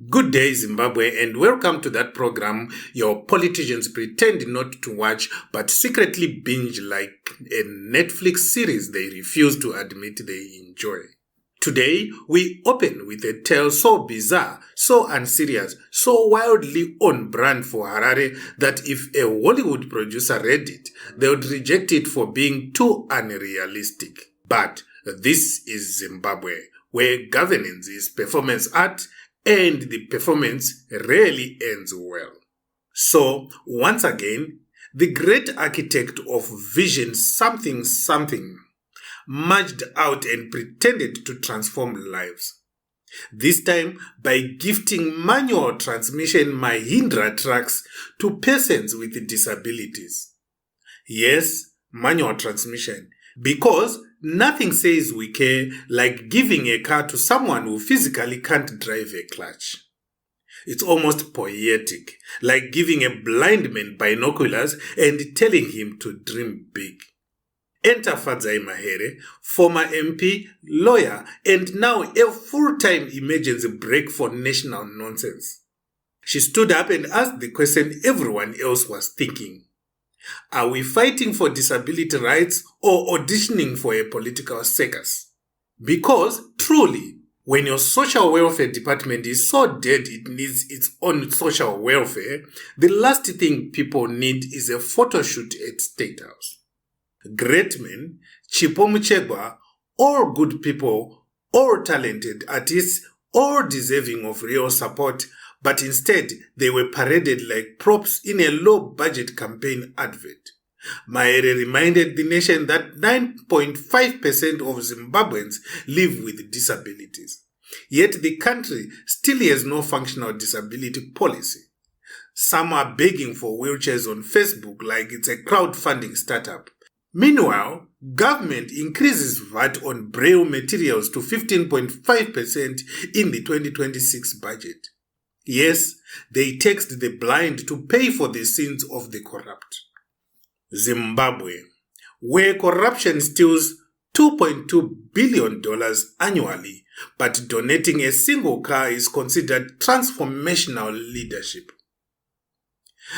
Good day, Zimbabwe, and welcome to that program your politicians pretend not to watch but secretly binge like a Netflix series they refuse to admit they enjoy. Today, we open with a tale so bizarre, so unserious, so wildly on brand for Harare that if a Hollywood producer read it, they would reject it for being too unrealistic. But this is Zimbabwe, where governance is performance art and the performance rarely ends well. So, once again, the great architect of vision something merged out and pretended to transform lives. This time by gifting manual transmission Mahindra trucks to persons with disabilities. Yes, manual transmission, because nothing says we care like giving a car to someone who physically can't drive a clutch. It's almost poetic, like giving a blind man binoculars and telling him to dream big. Enter Fadzayi Mahere, former MP, lawyer, and now a full-time emergency brake for national nonsense. She stood up and asked the question everyone else was thinking. Are we fighting for disability rights or auditioning for a political circus? Because, truly, when your social welfare department is so dead it needs its own social welfare, the last thing people need is a photo shoot at State House. Great men, Mnangagwa, all good people, all talented artists, all deserving of real support, but instead they were paraded like props in a low-budget campaign advert. Mahere reminded the nation that 9.5% of Zimbabweans live with disabilities. Yet the country still has no functional disability policy. Some are begging for wheelchairs on Facebook like it's a crowdfunding startup. Meanwhile, government increases VAT on braille materials to 15.5% in the 2026 budget. Yes, they taxed the blind to pay for the sins of the corrupt. Zimbabwe, where corruption steals $2.2 billion annually, but donating a single car is considered transformational leadership.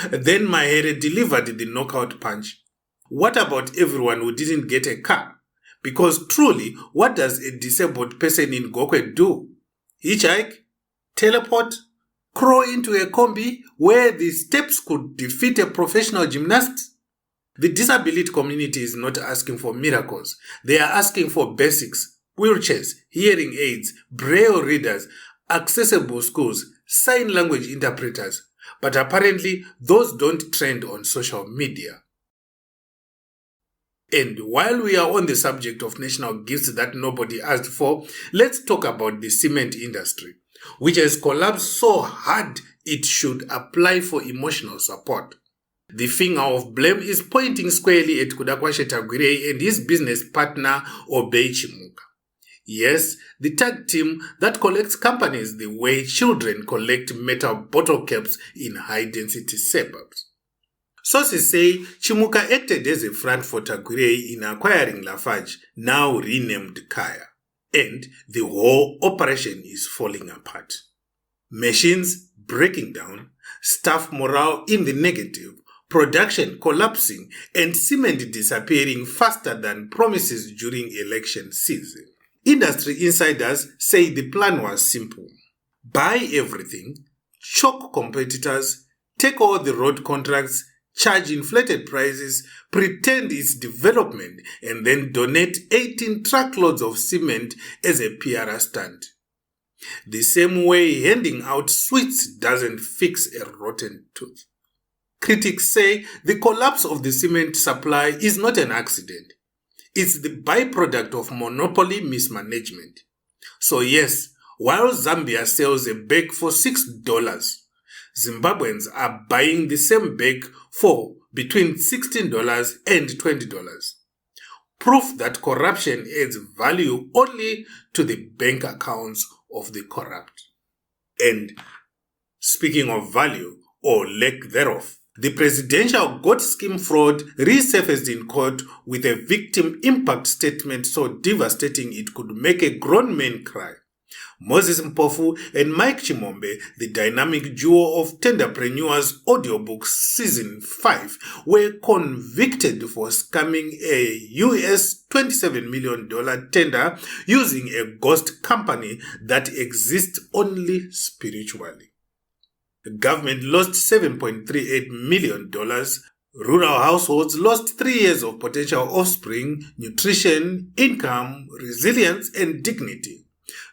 Then Mahere delivered the knockout punch. What about everyone who didn't get a car? Because truly, what does a disabled person in Gokwe do? Hitchhike? Teleport? Crawl into a combi where the steps could defeat a professional gymnast? The disability community is not asking for miracles. They are asking for basics, wheelchairs, hearing aids, braille readers, accessible schools, sign language interpreters. But apparently, those don't trend on social media. And while we are on the subject of national gifts that nobody asked for, let's talk about the cement industry, which has collapsed so hard it should apply for emotional support. The finger of blame is pointing squarely at Kudakwashe Tagwirei and his business partner Chimuka. Yes, the tag team that collects companies the way children collect metal bottle caps in high-density suburbs. Sources say Chimuka acted as a front for Tagwirei in acquiring Lafarge, now renamed Khaya. And the whole operation is falling apart. Machines breaking down, staff morale in the negative, production collapsing, and cement disappearing faster than promises during election season. Industry insiders say the plan was simple. Buy everything, choke competitors, take all the road contracts, charge inflated prices, pretend it's development, and then donate 18 truckloads of cement as a PR stunt. The same way handing out sweets doesn't fix a rotten tooth. Critics say the collapse of the cement supply is not an accident. It's the byproduct of monopoly mismanagement. So yes, while Zambia sells a bag for $6, Zimbabweans are buying the same bag for between $16 and $20. Proof that corruption adds value only to the bank accounts of the corrupt. And speaking of value, or lack thereof, the presidential GOAT scheme fraud resurfaced in court with a victim impact statement so devastating it could make a grown man cry. Moses Mpofu and Mike Chimombe, the dynamic duo of Tenderpreneurs Audiobooks Season 5, were convicted for scamming a US $27 million tender using a ghost company that exists only spiritually. The government lost $7.38 million. Rural households lost 3 years of potential offspring, nutrition, income, resilience, and dignity.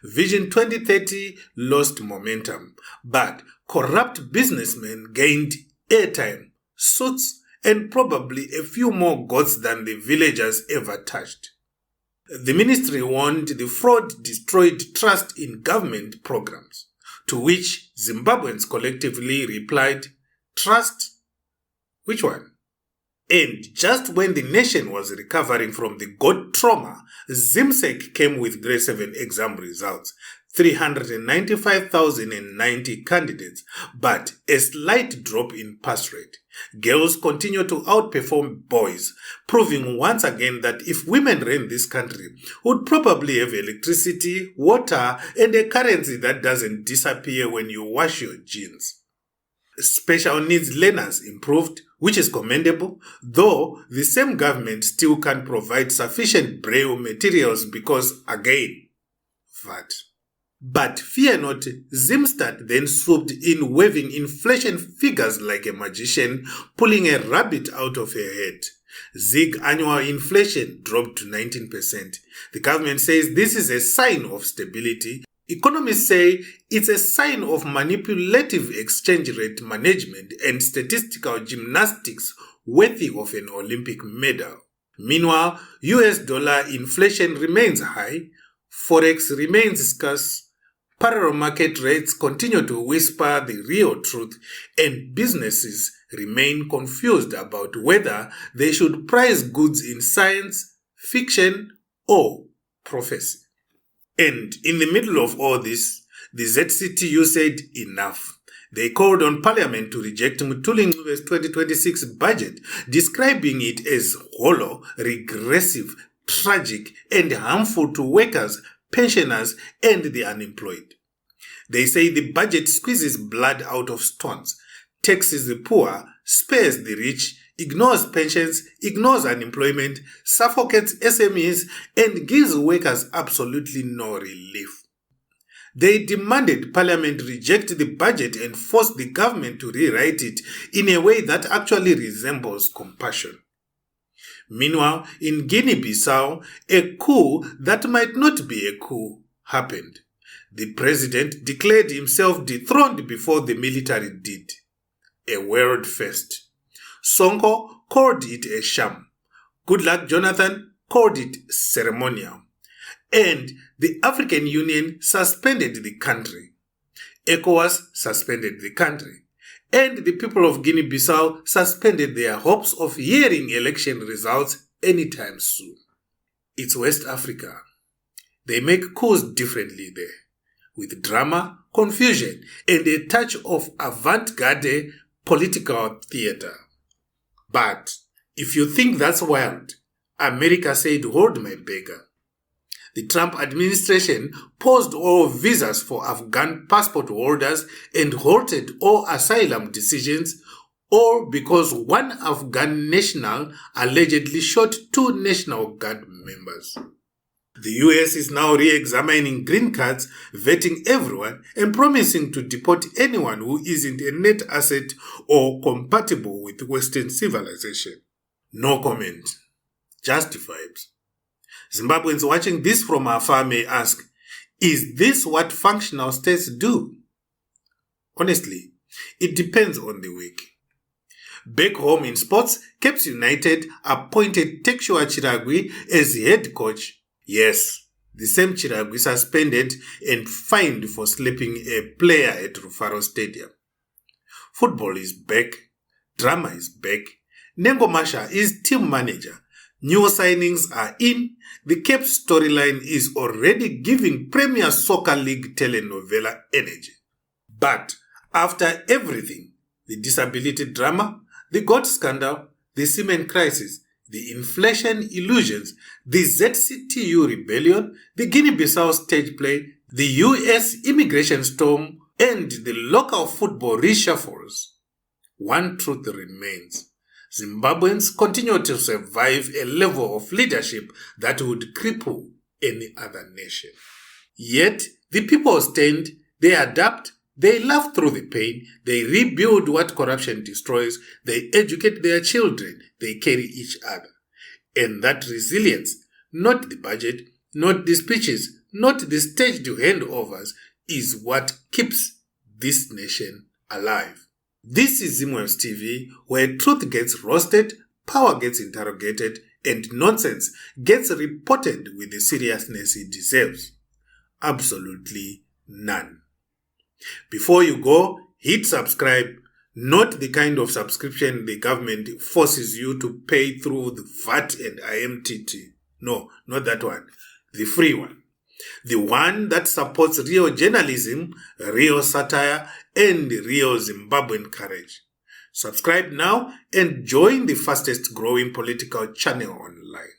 Vision 2030 lost momentum, but corrupt businessmen gained airtime, suits, and probably a few more goats than the villagers ever touched. The ministry warned the fraud destroyed trust in government programs, to which Zimbabweans collectively replied, "Trust? Which one?" And just when the nation was recovering from the goat trauma, ZIMSEC came with grade 7 exam results, 395,090 candidates, but a slight drop in pass rate. Girls continue to outperform boys, proving once again that if women ran this country, would probably have electricity, water, and a currency that doesn't disappear when you wash your jeans. Special needs learners improved, which is commendable, though the same government still can't provide sufficient braille materials because, again, VAT. But fear not, Zimstat then swooped in, waving inflation figures like a magician, pulling a rabbit out of her head. ZIG annual inflation dropped to 19%. The government says this is a sign of stability. Economists say it's a sign of manipulative exchange rate management and statistical gymnastics worthy of an Olympic medal. Meanwhile, US dollar inflation remains high, forex remains scarce, parallel market rates continue to whisper the real truth, and businesses remain confused about whether they should price goods in science, fiction, or prophecy. And in the middle of all this, the ZCTU said enough. They called on Parliament to reject Muthuli's 2026 budget, describing it as hollow, regressive, tragic, and harmful to workers, pensioners, and the unemployed. They say the budget squeezes blood out of Stunts, taxes the poor, spares the rich, ignores pensions, ignores unemployment, suffocates SMEs, and gives workers absolutely no relief. They demanded Parliament reject the budget and force the government to rewrite it in a way that actually resembles compassion. Meanwhile, in Guinea-Bissau, a coup that might not be a coup happened. The president declared himself dethroned before the military did. A world first. Sonko called it a sham. Goodluck Jonathan called it ceremonial. And the African Union suspended the country. ECOWAS suspended the country. And the people of Guinea-Bissau suspended their hopes of hearing election results anytime soon. It's West Africa. They make coups differently there, with drama, confusion, and a touch of avant-garde political theater. But if you think that's wild, America said, hold my beggar. The Trump administration paused all visas for Afghan passport holders and halted all asylum decisions, all because one Afghan national allegedly shot 2 National Guard members. The US is now re-examining green cards, vetting everyone, and promising to deport anyone who isn't a net asset or compatible with Western civilization. No comment. Just vibes. Zimbabweans watching this from afar may ask, is this what functional states do? Honestly, it depends on the week. Back home in sports, Caps United appointed Tekshua Chiragwi as head coach. Yes, the same Chiragwi suspended and fined for slapping a player at Rufaro Stadium. Football is back. Drama is back. Nengo Masha is team manager. New signings are in. The Cape storyline is already giving Premier Soccer League telenovela energy. But after everything, the disability drama, the God scandal, the cement crisis, the inflation illusions, the ZCTU rebellion, the Guinea-Bissau stage play, the US immigration storm, and the local football reshuffles, one truth remains. Zimbabweans continue to survive a level of leadership that would cripple any other nation. Yet, the people stand, they adapt, they laugh through the pain, they rebuild what corruption destroys, they educate their children, they carry each other. And that resilience, not the budget, not the speeches, not the staged handovers, is what keeps this nation alive. This is Zimwaves TV, where truth gets roasted, power gets interrogated, and nonsense gets reported with the seriousness it deserves. Absolutely none. Before you go, hit subscribe, not the kind of subscription the government forces you to pay through the VAT and IMTT. No, not that one. The free one. The one that supports real journalism, real satire, and real Zimbabwean courage. Subscribe now and join the fastest growing political channel online.